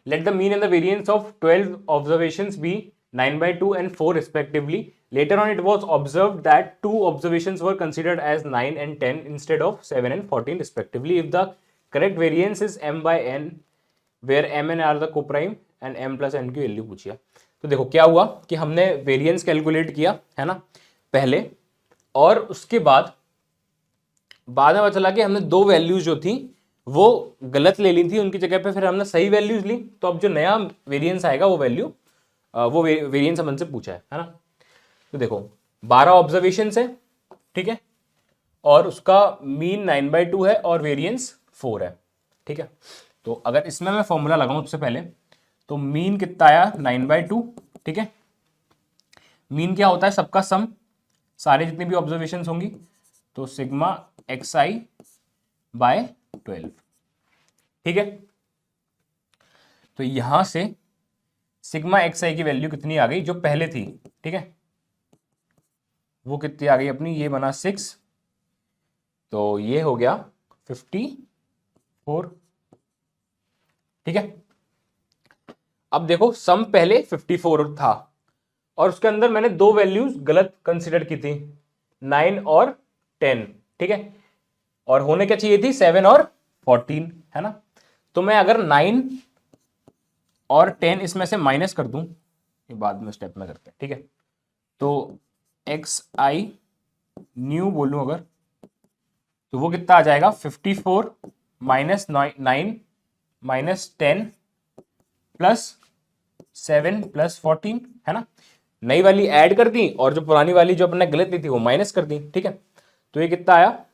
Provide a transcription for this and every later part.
Late the mean and the variance of 12 observations be 9/2 and 4 respectively. Later on, it was observed that 2 observations were considered as 9 and 10 instead of 7 and 14 respectively. If the correct variance is m by n, where m and r are the coprime and m plus n की value पूछिए। तो देखो क्या हुआ कि हमने variance calculate किया है ना पहले, और उसके बाद में पता चला कि हमने दो वैल्यूज जो थी वो गलत ले ली थी, उनकी जगह पे फिर हमने सही वैल्यूज ली। तो अब जो नया वेरिएंस आएगा वो वैल्यू वो वेरिएंस हमसे पूछा है ना। तो देखो 12 ऑब्जर्वेशन है, ठीक है, और उसका मीन 9/2 है और वेरिएंस 4 है, ठीक है। तो अगर इसमें मैं फॉर्मूला लगाऊं सबसे पहले, तो मीन कितना आया 9/2, ठीक है। मीन क्या होता है, सबका सम, सारे जितने भी ऑब्जर्वेशन होंगी, तो सिग्मा xi बाय 12, ठीक है। तो यहां से सिग्मा xi की वैल्यू कितनी आ गई जो पहले थी, ठीक है, वो कितनी आ गई अपनी, ये बना 6, तो ये हो गया 54, ठीक है। अब देखो सम पहले 54 था और उसके अंदर मैंने दो वैल्यूज गलत कंसिडर की थी, 9 और 10, ठीक है, और होने क्या चाहिए थी 7 और 14, है ना। तो मैं अगर 9 और 10 इसमें से माइनस कर दूं, ये बाद में स्टेप में करते हैं, ठीक है। तो xi न्यू बोलूं अगर, तो वो कितना आ जाएगा 54 माइनस 9 माइनस 10 प्लस 7 प्लस 14, है ना। नई वाली ऐड कर दी और जो पुरानी वाली जो अपने गलत ली थी वो माइनस कर दी, ठीक है। तो ये कितना आया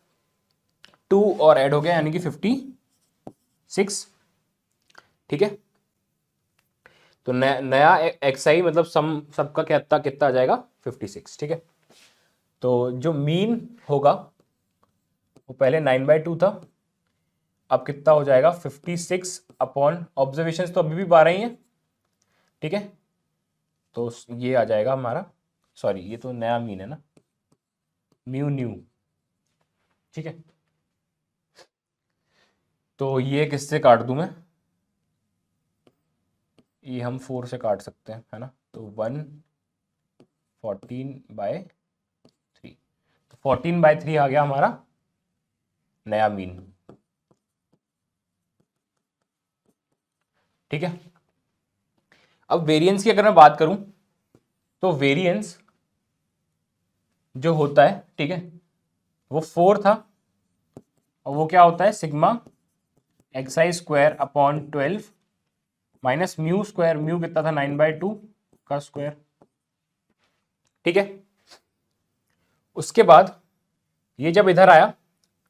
2 और ऐड हो गया यानी कि 56, ठीक है। तो नया xi मतलब सम सबका कितना आ जाएगा 56, ठीक है। तो जो मीन होगा वो पहले 9/2 था, अब कितना हो जाएगा 56 अपॉन ऑब्जर्वेशन तो अभी भी 12 ही है, ठीक है। तो ये आ जाएगा हमारा, सॉरी ये तो नया मीन है ना, म्यू न्यू, ठीक है। तो ये किससे काट दूं मैं, ये हम 4 से काट सकते हैं, है ना। तो 114/3, तो 14/3 आ गया हमारा नया मीन, ठीक है। अब वेरिएंस की अगर मैं बात करूं, तो वेरिएंस जो होता है, ठीक है, वो 4 था, और वो क्या होता है sigma xi square upon 12 minus mu square, mu कितना था 9/2 का स्क्वायर, ठीक है। उसके बाद ये जब इधर आया,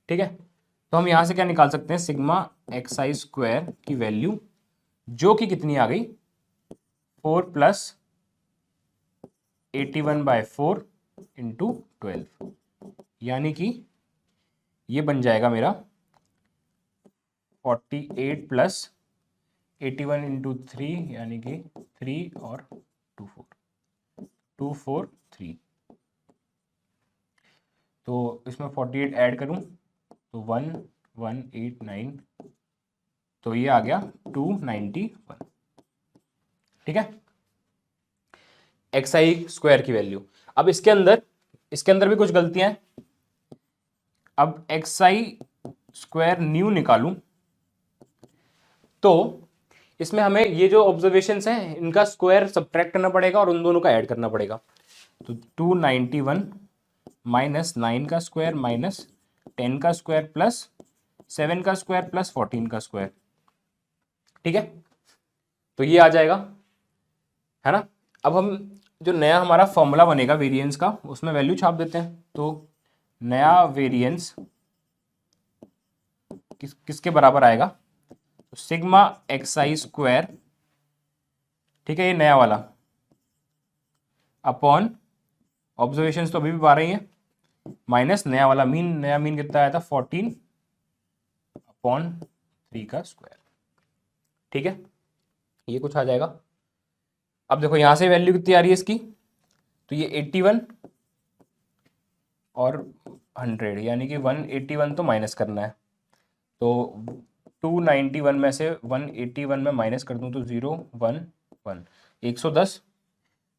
ठीक है, तो हम यहां से क्या निकाल सकते हैं, सिग्मा xi स्क्वायर की वैल्यू जो कि कितनी आ गई 4 प्लस 81/4 इंटू 12, यानी कि ये बन जाएगा मेरा 48 प्लस 81 इंटू 3 यानी कि 3 और 243। तो इसमें 48 ऐड करूं तो 1189, तो ये आ गया 291, ठीक है, xi स्क्वायर की वैल्यू। अब इसके अंदर भी कुछ गलतियां हैं। अब xi स्क्वायर न्यू निकालूं तो इसमें हमें ये जो ऑब्जर्वेशंस हैं इनका स्क्वायर सब्ट्रैक्ट करना पड़ेगा और उन दोनों का ऐड करना पड़ेगा। तो 291 माइनस 9 का स्क्वायर माइनस 10 का स्क्वायर प्लस 7 का स्क्वायर प्लस 14 का स्क्वायर, ठीक है। तो ये आ जाएगा, है ना। अब हम जो नया हमारा फॉर्मूला बनेगा वेरिएंस का उसमें वैल्यू छाप देते हैं। तो नया वेरिएंस किसके बराबर आएगा, तो सिग्मा xi स्क्वायर, ठीक है, ये नया वाला अपॉन ऑब्जर्वेशंस तो अभी भी 12 ही है, माइनस नया वाला मीन, नया मीन कितना आया था 14 अपॉन 3 का स्क्वायर, ठीक है, ये कुछ आ जाएगा। अब देखो यहां से वैल्यू कितनी आ रही है इसकी, तो ये 81 और 100 यानी कि 181 तो माइनस करना है, तो 291 में से 181 में माइनस कर दूं तो 0 1 1 110,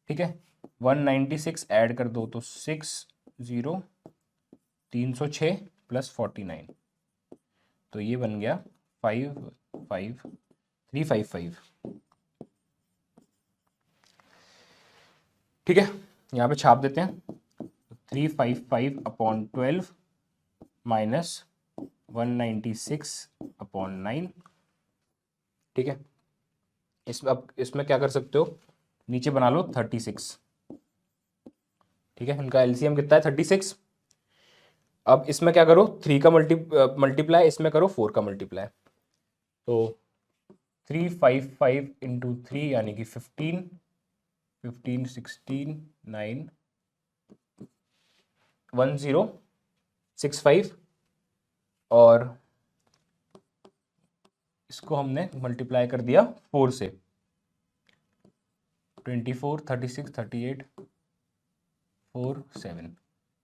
ठीक है। 196 ऐड कर दो तो 6 0 306 प्लस 49, तो ये बन गया 55355, ठीक है। यहाँ पे छाप देते हैं 355/12 माइनस 196/9, ठीक है। इसमें अब इसमें क्या कर सकते हो, नीचे बना लो 36, ठीक है। इनका एलसीएम कितना है 36। अब इसमें क्या करो 3 का मल्टीप्लाई, इसमें करो 4 का मल्टीप्लाई, तो 355 इंटू 3 यानी कि 15 15 16 9 1065, और इसको हमने मल्टीप्लाई कर दिया 4 से, 24 36 38 4 7,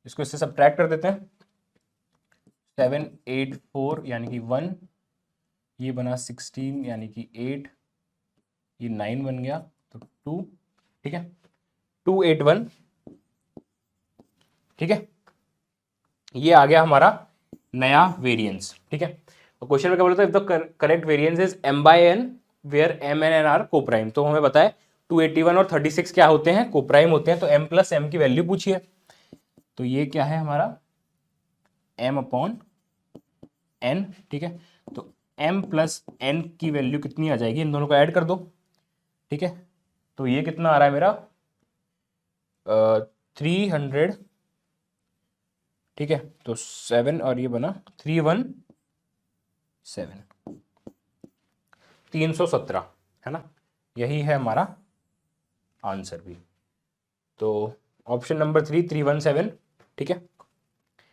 इसको इससे सब्ट्रैक्ट कर देते हैं, 7 8 4 यानी कि 1, ये बना 16 यानी कि 8, ये 9 बन गया तो 2, ठीक है, 281, ठीक है। ये आ गया हमारा नया वेरिएंस, ठीक है। और क्वेश्चन में क्या बोलता है, if the correct variance is m by n where m and n are coprime, तो हमें बताए 281 और 36 क्या होते हैं, कोप्राइम होते हैं, तो m प्लस m की वैल्यू पूछिए, तो ये क्या है हमारा m/n, ठीक है। तो m प्लस n की वैल्यू कितनी आ जाएगी, इन दोनों को ऐड कर दो, ठीक है। तो ये कितना आ रहा है मेरा 300, ठीक है। तो 7 और ये बना 317, 317, है ना, यही है हमारा आंसर भी। तो ऑप्शन नंबर 3 317, ठीक है।